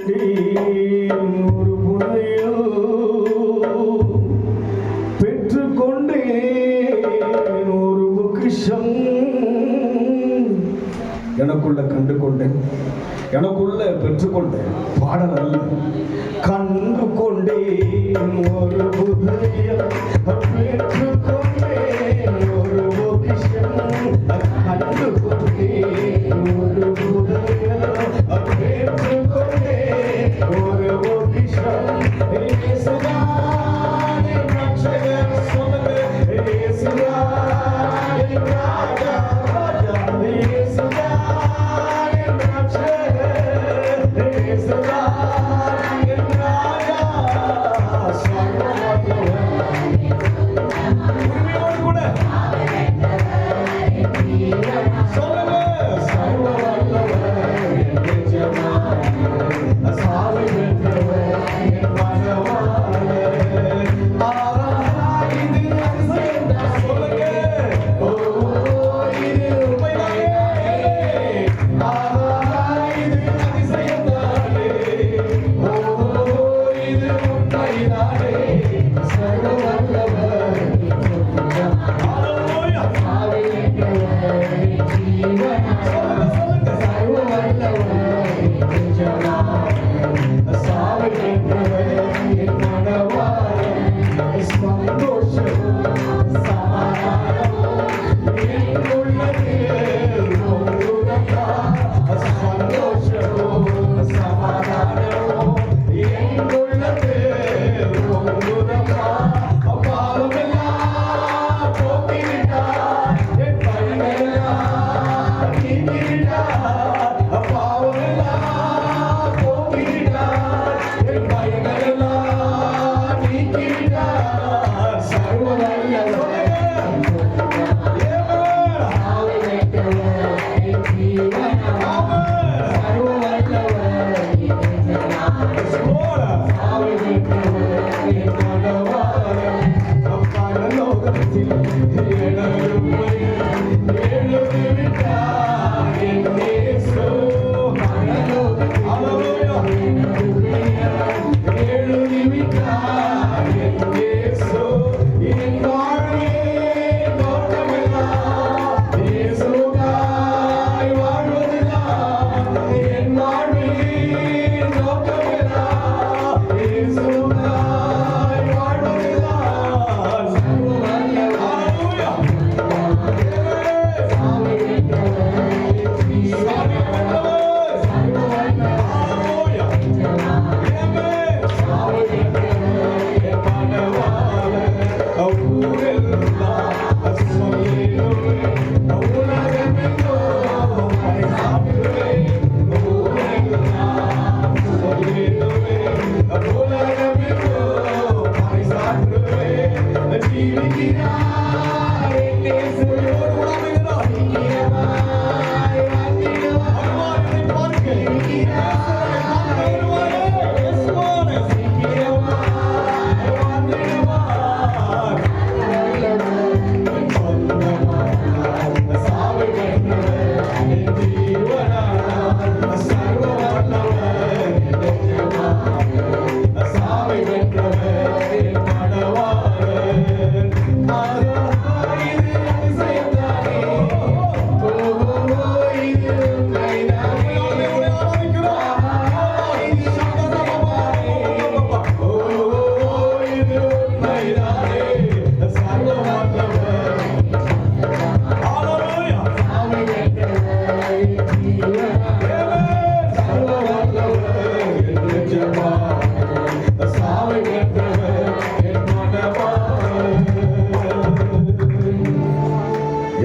ஒரு புதையோ பெற்றுக்கொண்டேன் ஒரு பொக்கிஷம் எனக்குள்ள கண்டு கொண்டேன் எனக்குள்ள பெற்றுக்கொண்டேன் பாடல் அல்ல கண்டு கொண்டேன் ஒரு புதையோ பெற்றுக்கொண்டேன் ஒரு பொக்கிஷம் கண்டு கொண்டேன் ஒரு புதையோ பெற்றுக்கொண்டேன் ஒரு பொக்கிஷம்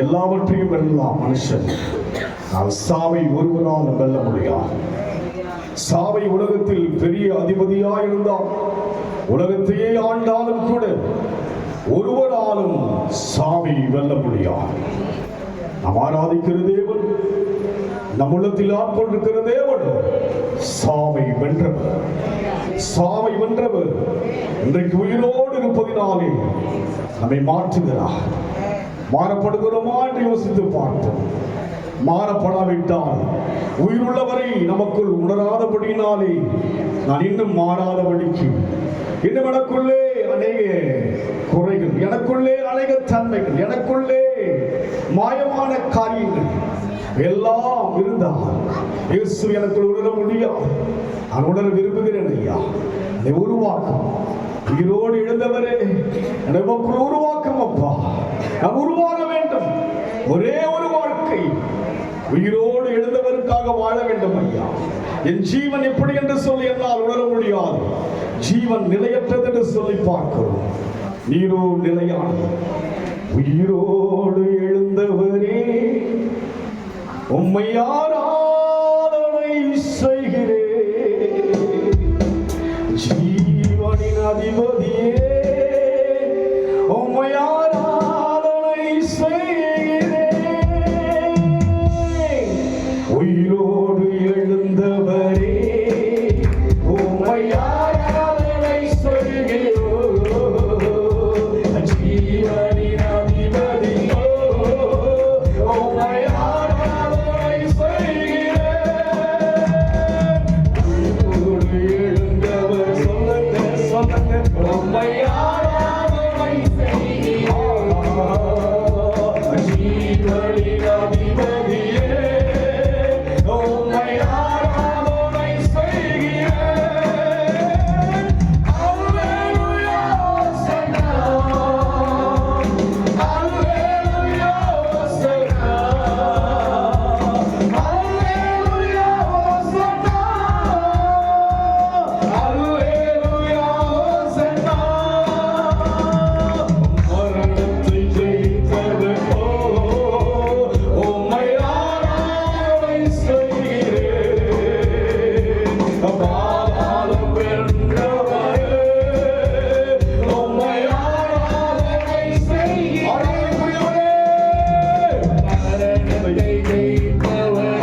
எல்லாவற்றையும் வெல்லலாம் மனுஷன். சாவை ஒருவரால் வெல்ல முடியாது. சாவை உலகத்தில் பெரிய அதிபதியாயிருந்தால் உலகத்தையே ஆண்டாலும் கூட ஒருவராலும் சாவை வெல்ல முடியாது. நாம் ஆராதிக்கிற தேவன், நம் உள்ளத்தில் ஆட்கொண்டிருக்கிற தேவன் சாவை வென்றவர். சாவை வென்றவர் இன்றைக்கு உயிரோடு இருப்பதினாலே நம்மை மாற்றுகிறார். மாறப்படுகிறோமா என்று யோசித்து பார்ப்போம். மாறப்படாவிட்டால் உயிருள்ளவரை நமக்குள் உணராதபடினாலே நான் இன்னும் மாறாதபடிக்கு இன்னும் எனக்குள்ளே அநேக குறைகள், எனக்குள்ளே அநேக தன்மைகள், எனக்குள்ளே மாயமான காரியங்கள் எல்லாம் இருந்தால் இயேசு எனக்குள் உணர முடியாது. நான் உணர விரும்புகிறேன் ஐயா, அதை உருவாக்கும். உயிரோடு எழுந்தவரே நமக்குள் உருவாக்கும் அப்பா. நான் உருவாக வேண்டும். ஒரே ஒரு வாழ்க்கை உயிரோடு எழுந்தவருக்காக வாழ வேண்டும் ஐயா. என் ஜீவன் எப்படி என்று சொல்லி என்னால் உணர முடியாது. ஜீவன் நிலையற்றது என்று சொல்லி பார்க்கிறோம். நீரோ நிலையானது. உயிரோடு எழுந்தவரே உம்மை ஆராதனை செய்கிறேன். ஜீவனின் அதிபதியே உம்மை ஆராதனை செய்கிறேன். உயிரோடு எழுந்தவரே உம்மை ஆராதனை செய்கிறேன். ஜீவனின் அதிபதியே உம்மை ஆராதனை செய்கிறேன். உயிரோடு எழுந்தவர் சொல்லுங்க சொல்லுங்க உம்மை ஆராதனை செய்கிறேன். ஜீவனின் அதிபதியே உம்மை ஆராதனை செய்கிறேன். அல்லேலூயா ஹோசன்னா, அல்லேலூயா ஹோசன்னா, அல்லேலூயா ஹோசன்னா, அல்லேலூயா ஹோசன்னா. மரணத்தை ஜெயித்தவர் உம்மை ஆராதனை செய்கிறேன். பாதாளம் வென்றவரே உம்மை ஆராதனை செய்கிறேன். மரணத்தை ஜெயித்தவரே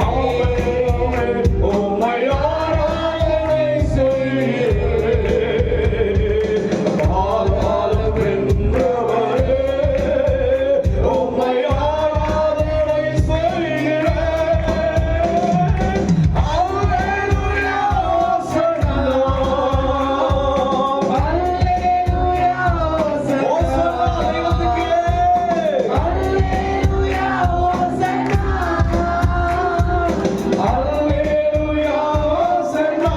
உம்மை ஆராதனை செய்கிறேன். பாதாளம் வென்றவரே உம்மை ஆராதனை செய்கிறேன். அல்லேலூயா ஹோசன்னா, அல்லேலூயா ஹோசன்னா, ஹோசன்னா தெய்வத்துக்கே, அல்லேலூயா ஹோசன்னா, அல்லேலூயா ஹோசன்னா.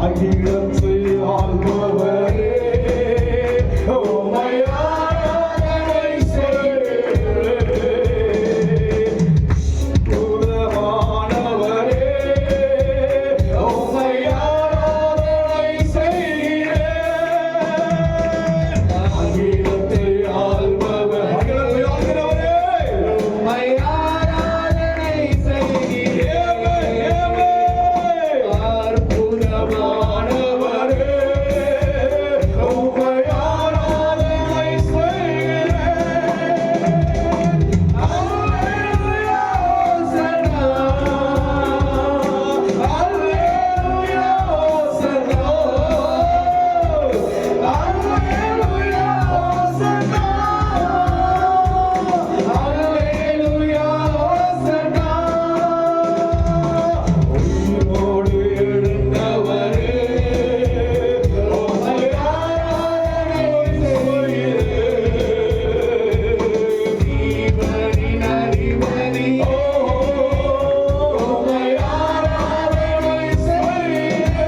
அகிலத்தை ஆள்பவரே உம்மை ஆராதனை செய்கிறேன். புறமானவரே உம்மை ஆராதனை செய்கிறேன். அகிலத்தை ஆள்பவர், அகிலத்தை ஆள்கிறவரே உம்மை ஆராதனை செய்கிறேன். அற்புதமானவரே உம்மை ஆராதனை செய்கிறேன். அல்லேலூயா ஹோசன்னா, அல்லேலூயா ஹோசன்னா, அல்லேலூயா ஹோசன்னா, அல்லேலூயா ஹோசன்னா. உயிரோடு எழுந்தவரே உம்மை ஆராதனை செய்கிறேன். ஜீவனின் அதிபதியே உம்மை ஆராதனை செய்கிறேன்.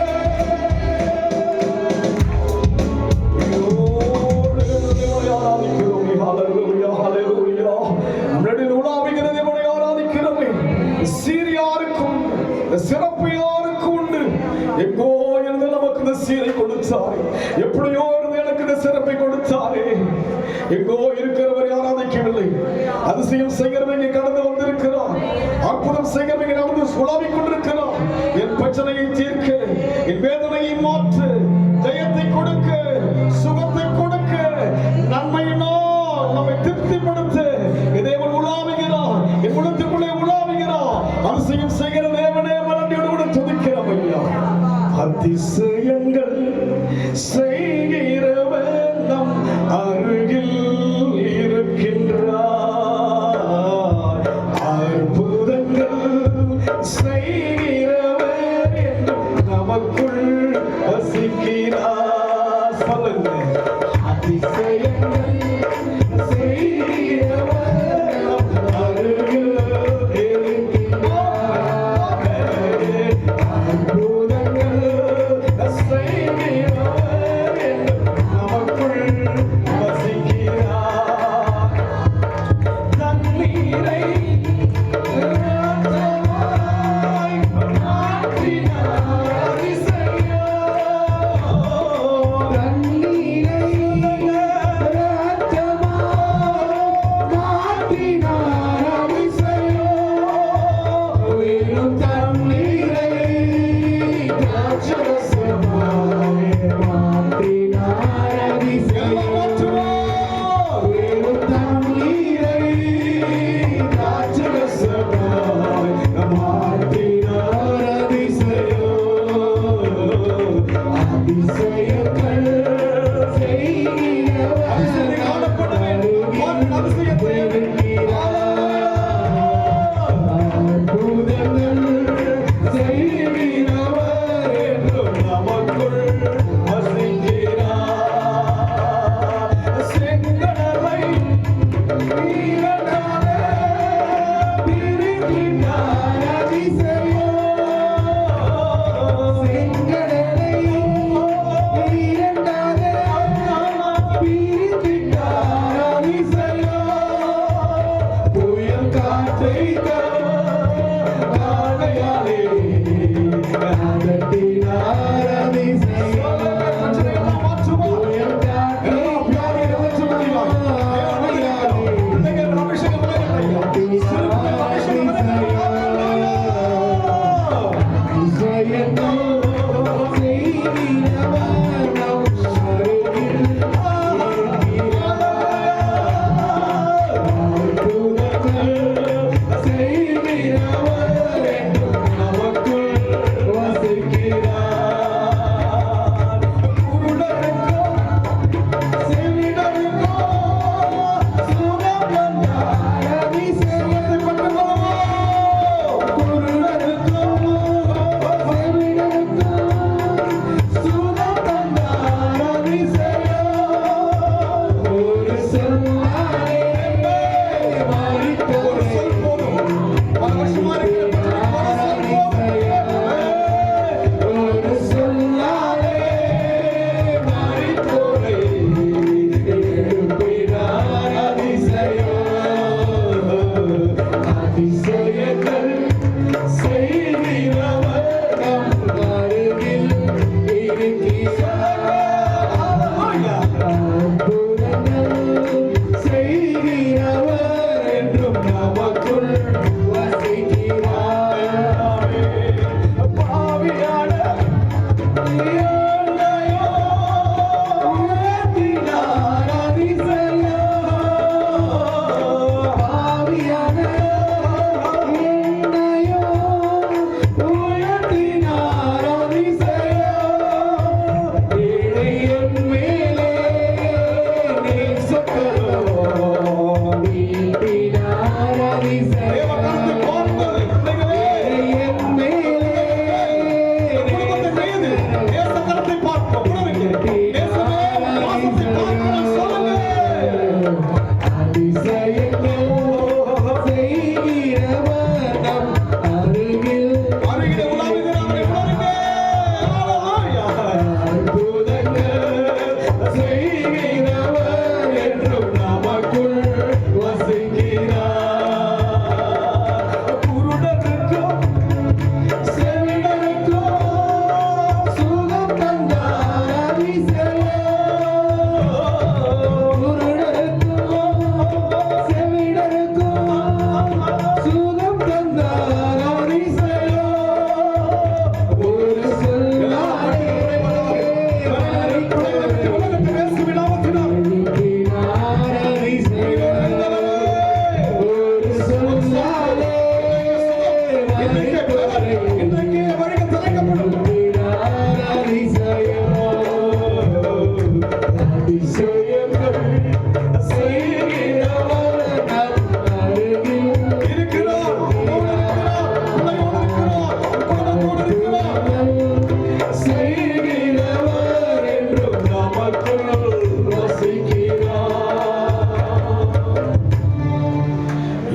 உயிரோடு எழுந்தவரை ஆராதிக்கிறோமே. ஹல்லேலூயா ஹல்லேலூயா. நம்மிடையில் உலாவுகிற தேவனை ஆராதிக்கிறோமே. சீரியாருக்கும் இந்த சிறப்பு யாருக்கும் உண்டு. எங்கோ இருந்து நமக்கு இந்த சீரை கொடுத்தாரே, எப்படியோ இருந்து எனக்கு இந்த சிறப்பை கொடுத்தாரே. எங்கோ இருக்கிறவரை ஆராதிக்கவில்லை. அதிசயம் செய்கிறவங்க கடந்து வந்திருக்கிறார். அற்புதம் செய்கிறவங்க நடந்து உலாவிக் கொண்டிருக்கிறார். என் பிரச்சனையை தீர்க்க, என் வேதனையை மாற்ற, ஜெயத்தை கொடுக்க, சுகத்தை கொடுக்க, நன்மையினால் நம்மை திருப்திப்படுத்த தேவன் உலாவுகிறார். என் உள்ளத்துக்குள்ளே உலாவுகிறார். அதிசயம் செய்கிற தேவனே மனதியோடு துதிக்கிறோம் ஐயா. அதிசயங்கள் செய்கிறவர் நம் அருகில் இருக்கின்றார். அதிசயங்கள் செய்கிறவர் அதிசயத்தை காணப்பட வேண்டும். வார்த்தை அதிசயத்தை அற்புதங்கள் செய்கிறவர் என்றும் நமக்குள் வசிக்கிறார். செங்கடலை நீரனால பிரிக்கின்றார் அதிசயம். செங்கடலை நீரனால பிரிக்கின்றார் அதிசயம். புயல் காற்றை காலையாலே அதட்டினார் அதிசயம். புயல் காற்றை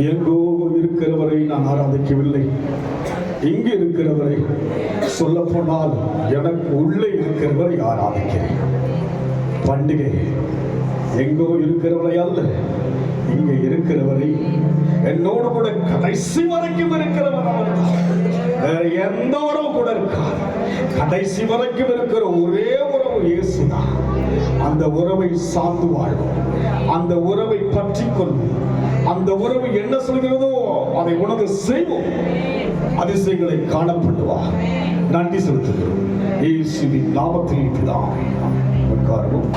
எங்கோ இருக்கிறவரை நான் ஆராதிக்கவில்லை. இங்கு இருக்கிறவரை, சொல்ல போனால் எனக்கு உள்ளே இருக்கிறவரை ஆராதிக்கிறேன். பண்டிகை எங்கோ இருக்கிறவரை அல்ல, இங்கே இருக்கிறவரை, என்னோடு கூட கடைசி வரைக்கும் இருக்கிறவர் அவர். வேற எந்த உறவு கூட இருக்காது. கடைசி வரைக்கும் இருக்கிற ஒரே உறவு இயேசுதான். அந்த உறவை சார்ந்து வாழ்வோம், அந்த உறவை பற்றி கொள்வோம். அந்த உறவு என்ன சொல்கிறதோ அதை உணர்ந்து செய்வோம். அதிசயங்களை காணப்படுவார். நன்றி செலுத்துகிறோம் இயேசுவின் நாமத்தில் பிதாவே. உட்காருவோம்.